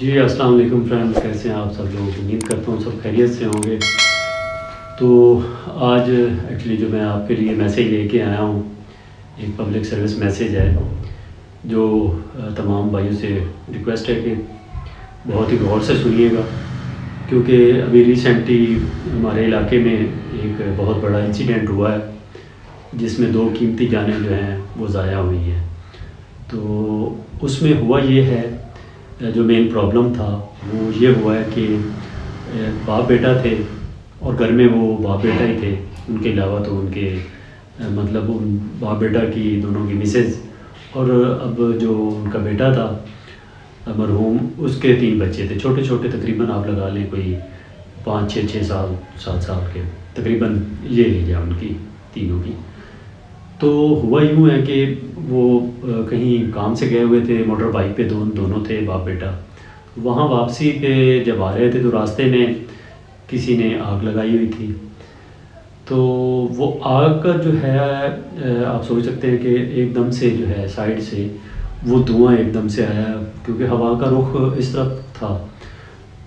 جی السلام علیکم فرینڈ، کیسے ہیں آپ سب لوگ؟ امید کرتا ہوں سب خیریت سے ہوں گے۔ تو آج ایکچولی جو میں آپ کے لیے میسیج لے کے آیا ہوں، ایک پبلک سروس میسیج ہے جو تمام بھائیوں سے ریکویسٹ ہے کہ بہت ہی غور سے سنیے گا، کیونکہ ابھی ریسنٹلی ہمارے علاقے میں ایک بہت بڑا انسیڈنٹ ہوا ہے جس میں 2 قیمتی جانیں جو ہیں وہ ضائع ہوئی ہیں۔ تو اس میں ہوا یہ ہے، جو مین پرابلم تھا وہ یہ ہوا ہے کہ باپ بیٹا تھے اور گھر میں وہ باپ بیٹا ہی تھے، ان کے علاوہ تو ان کے مطلب ان باپ بیٹا کی دونوں کی مسز اور اب جو ان کا بیٹا تھا مرحوم، اس کے 3 بچے تھے، چھوٹے چھوٹے، تقریباً آپ لگا لیں کوئی 5 6 سال 7 سال کے تقریباً یہ ایج ہے ان کی تینوں کی۔ تو ہوا یوں ہے کہ وہ کہیں کام سے گئے ہوئے تھے، موٹر بائک پہ دونوں تھے باپ بیٹا۔ وہاں واپسی پہ جب آ رہے تھے تو راستے میں کسی نے آگ لگائی ہوئی تھی۔ تو وہ آگ کا جو ہے آپ سوچ سکتے ہیں کہ ایک دم سے جو ہے سائڈ سے وہ دھواں ایک دم سے آیا، کیونکہ ہوا کا رخ اس طرف تھا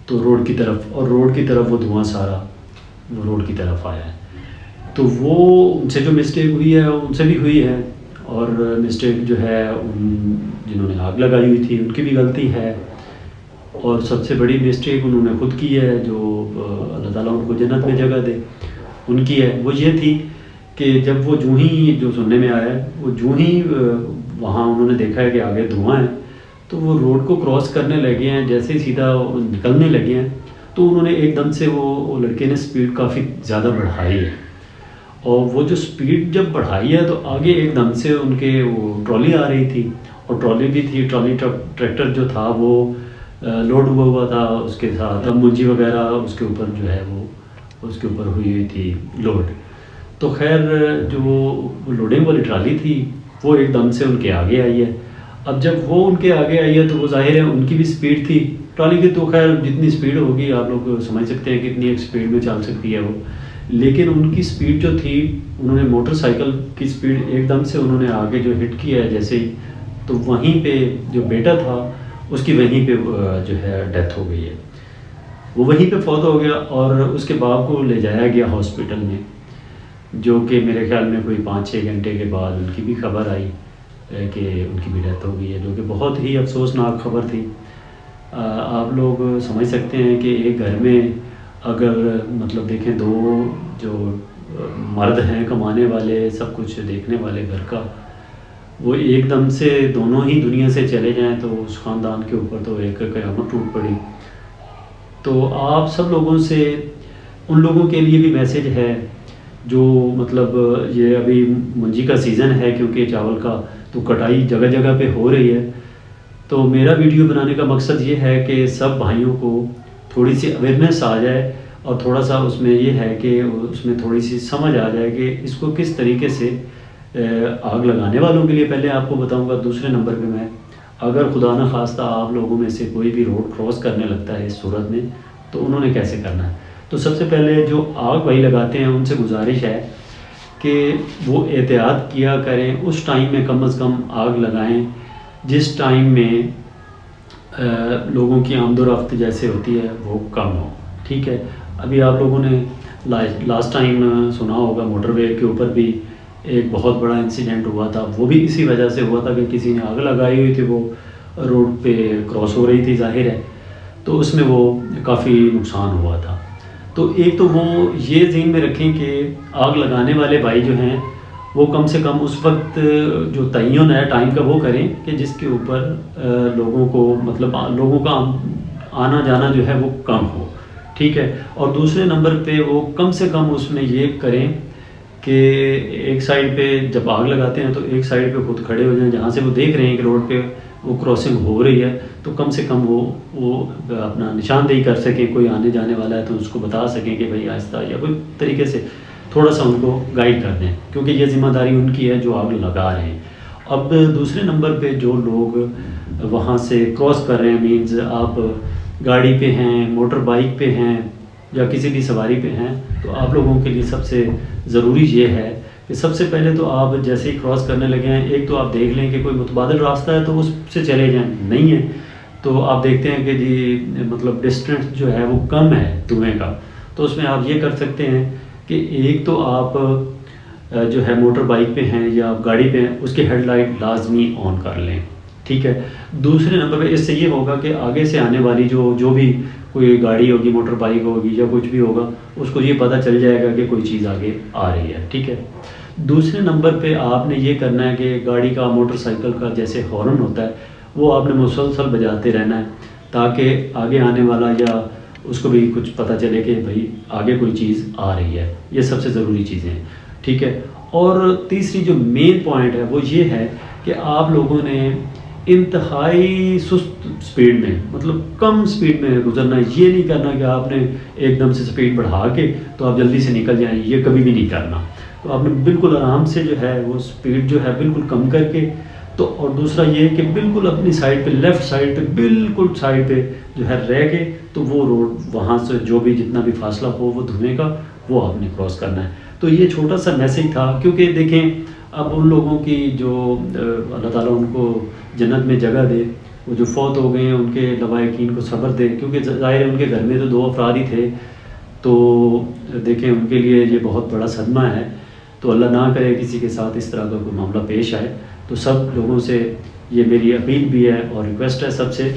تو روڈ کی طرف، اور روڈ کی طرف وہ دھواں سارا وہ روڈ کی طرف آیا ہے۔ تو وہ ان سے جو مسٹیک ہوئی ہے ان سے بھی ہوئی ہے، اور مسٹیک جو ہے جنہوں نے آگ لگائی ہوئی تھی ان کی بھی غلطی ہے، اور سب سے بڑی مسٹیک انہوں نے خود کی ہے، جو اللہ تعالیٰ ان کو جنت میں جگہ دے ان کی ہے۔ وہ یہ تھی کہ جب وہ جوں ہی جو سننے میں آیا ہے، وہ جوں ہی وہاں انہوں نے دیکھا ہے کہ آگے دھواں ہے، تو وہ روڈ کو کراس کرنے لگے ہیں، جیسے ہی سیدھا نکلنے لگے ہیں تو انہوں نے ایک دم سے وہ لڑکے نے سپیڈ کافی زیادہ بڑھائی ہے، اور وہ جو سپیڈ جب بڑھائی ہے تو آگے ایک دم سے ان کے وہ ٹرالی آ رہی تھی، اور ٹرالی بھی تھی، ٹرالی ٹریکٹر جو تھا وہ لوڈ ہوا تھا، اس کے ساتھ منجی وغیرہ اس کے اوپر جو ہے وہ اس کے اوپر ہوئی تھی لوڈ۔ تو خیر جو لوڈنگ والی ٹرالی تھی وہ ایک دم سے ان کے آگے آئی ہے۔ اب جب وہ ان کے آگے آئی ہے تو وہ ظاہر ہے ان کی بھی سپیڈ تھی ٹرالی کی، تو خیر جتنی سپیڈ ہوگی آپ لوگ سمجھ سکتے ہیں کتنی ایک سپیڈ میں چل سکتی ہے وہ، لیکن ان کی سپیڈ جو تھی، انہوں نے موٹر سائیکل کی سپیڈ ایک دم سے انہوں نے آگے جو ہٹ کیا ہے جیسے ہی، تو وہیں پہ جو بیٹا تھا اس کی وہیں پہ جو ہے ڈیتھ ہو گئی ہے، وہ وہیں پہ فوت ہو گیا، اور اس کے باپ کو لے جایا گیا ہاسپٹل میں، جو کہ میرے خیال میں کوئی 5 6 گھنٹے کے بعد ان کی بھی خبر آئی کہ ان کی بھی ڈیتھ ہو گئی ہے، جو کہ بہت ہی افسوسناک خبر تھی۔ آپ لوگ سمجھ سکتے ہیں کہ ایک گھر میں اگر مطلب دیکھیں 2 جو مرد ہیں کمانے والے، سب کچھ دیکھنے والے گھر کا، وہ ایک دم سے دونوں ہی دنیا سے چلے جائیں تو اس خاندان کے اوپر تو ایک قیامت ٹوٹ پڑی۔ تو آپ سب لوگوں سے ان لوگوں کے لیے بھی میسیج ہے جو مطلب یہ ابھی منجی کا سیزن ہے، کیونکہ چاول کا تو کٹائی جگہ جگہ پہ ہو رہی ہے، تو میرا ویڈیو بنانے کا مقصد یہ ہے کہ سب بھائیوں کو تھوڑی سی اویئرنیس آ جائے، اور تھوڑا سا اس میں یہ ہے کہ اس میں تھوڑی سی سمجھ آ جائے کہ اس کو کس طریقے سے آگ لگانے والوں کے لیے پہلے آپ کو بتاؤں گا، دوسرے نمبر پہ میں اگر خدا نہ خواستہ آپ لوگوں میں سے کوئی بھی روڈ کراس کرنے لگتا ہے اس صورت میں تو انہوں نے کیسے کرنا ہے۔ تو سب سے پہلے جو آگ بھائی لگاتے ہیں ان سے گزارش ہے کہ وہ احتیاط کیا کریں، اس ٹائم میں کم از کم آگ لگائیں جس ٹائم میں لوگوں کی آمد و رفت جیسے ہوتی ہے وہ کم ہو، ٹھیک ہے۔ ابھی آپ لوگوں نے لاسٹ ٹائم سنا ہوگا موٹر وے کے اوپر بھی ایک بہت بڑا انسیڈنٹ ہوا تھا، وہ بھی اسی وجہ سے ہوا تھا کہ کسی نے آگ لگائی ہوئی تھی، وہ روڈ پہ کراس ہو رہی تھی ظاہر ہے، تو اس میں وہ کافی نقصان ہوا تھا۔ تو ایک تو وہ یہ ذہن میں رکھیں کہ آگ لگانے والے بھائی جو ہیں وہ کم سے کم اس وقت جو تعین ہے ٹائم کا وہ کریں کہ جس کے اوپر لوگوں کو مطلب لوگوں کا آنا جانا جو ہے وہ کم ہو، ٹھیک ہے۔ اور دوسرے نمبر پہ وہ کم سے کم اس میں یہ کریں کہ ایک سائڈ پہ جب آگ لگاتے ہیں تو ایک سائڈ پہ خود کھڑے ہو جائیں، جہاں سے وہ دیکھ رہے ہیں کہ روڈ پہ وہ کراسنگ ہو رہی ہے، تو کم سے کم وہ اپنا نشاندہی کر سکیں، کوئی آنے جانے والا ہے تو اس کو بتا سکیں کہ بھائی آہستہ، یا کوئی طریقے سے تھوڑا سا ان کو گائیڈ کر دیں، کیونکہ یہ ذمہ داری ان کی ہے جو آگ لگا رہے ہیں۔ اب دوسرے نمبر پہ جو لوگ وہاں سے کراس کر رہے ہیں، مینز آپ گاڑی پہ ہیں، موٹر بائک پہ ہیں، یا کسی بھی سواری پہ ہیں، تو آپ لوگوں کے لیے سب سے ضروری یہ ہے کہ سب سے پہلے تو آپ جیسے ہی کراس کرنے لگے ہیں، ایک تو آپ دیکھ لیں کہ کوئی متبادل راستہ ہے تو اس سے چلے جائیں، نہیں ہے تو آپ دیکھتے ہیں کہ جی مطلب ڈسٹینس جو ہے وہ کم ہے دھوئیں کا، تو اس میں آپ یہ کر سکتے ہیں کہ ایک تو آپ جو ہے موٹر بائک پہ ہیں یا آپ گاڑی پہ ہیں، اس کی ہیڈ لائٹ لازمی آن کر لیں، ٹھیک ہے۔ دوسرے نمبر پہ اس سے یہ ہوگا کہ آگے سے آنے والی جو بھی کوئی گاڑی ہوگی، موٹر بائک ہوگی یا کچھ بھی ہوگا، اس کو یہ پتہ چل جائے گا کہ کوئی چیز آگے آ رہی ہے، ٹھیک ہے۔ دوسرے نمبر پہ آپ نے یہ کرنا ہے کہ گاڑی کا، موٹر سائیکل کا جیسے ہارن ہوتا ہے وہ آپ نے مسلسل بجاتے رہنا ہے، تاکہ آگے آنے والا یا اس کو بھی کچھ پتہ چلے کہ بھائی آگے کوئی چیز آ رہی ہے۔ یہ سب سے ضروری چیزیں ہیں، ٹھیک ہے۔ اور تیسری جو مین پوائنٹ ہے وہ یہ ہے کہ آپ لوگوں نے انتہائی سست سپیڈ میں، مطلب کم سپیڈ میں گزرنا ہے۔ یہ نہیں کرنا کہ آپ نے ایک دم سے سپیڈ بڑھا کے تو آپ جلدی سے نکل جائیں، یہ کبھی بھی نہیں کرنا۔ تو آپ نے بالکل آرام سے جو ہے وہ سپیڈ جو ہے بالکل کم کر کے، تو اور دوسرا یہ کہ بالکل اپنی سائڈ پہ، لیفٹ سائڈ پہ، بالکل سائڈ پہ جو ہے رہ کے، تو وہ روڈ وہاں سے جو بھی جتنا بھی فاصلہ ہو وہ دھوئیں کا وہ آپ نے کراس کرنا ہے۔ تو یہ چھوٹا سا میسیج تھا، کیونکہ دیکھیں اب ان لوگوں کی جو اللہ تعالیٰ ان کو جنت میں جگہ دے، وہ جو فوت ہو گئے ہیں ان کے لوائقین کو صبر دے، کیونکہ ظاہر ہے ان کے گھر میں تو 2 افراد ہی تھے، تو دیکھیں ان کے لیے یہ بہت بڑا صدمہ ہے۔ تو اللہ نہ کرے کسی کے ساتھ اس طرح کا کوئی معاملہ پیش آئے۔ تو سب لوگوں سے یہ میری اپیل بھی ہے اور ریکویسٹ ہے، سب سے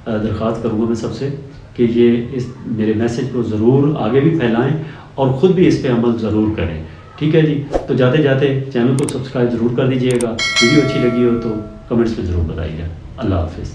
درخواست کروں گا میں سب سے کہ یہ اس میرے میسیج کو ضرور آگے بھی پھیلائیں اور خود بھی اس پہ عمل ضرور کریں، ٹھیک ہے جی۔ تو جاتے جاتے چینل کو سبسکرائب ضرور کر دیجیے گا، ویڈیو اچھی لگی ہو تو کمنٹس میں ضرور بتائیے گا۔ اللہ حافظ۔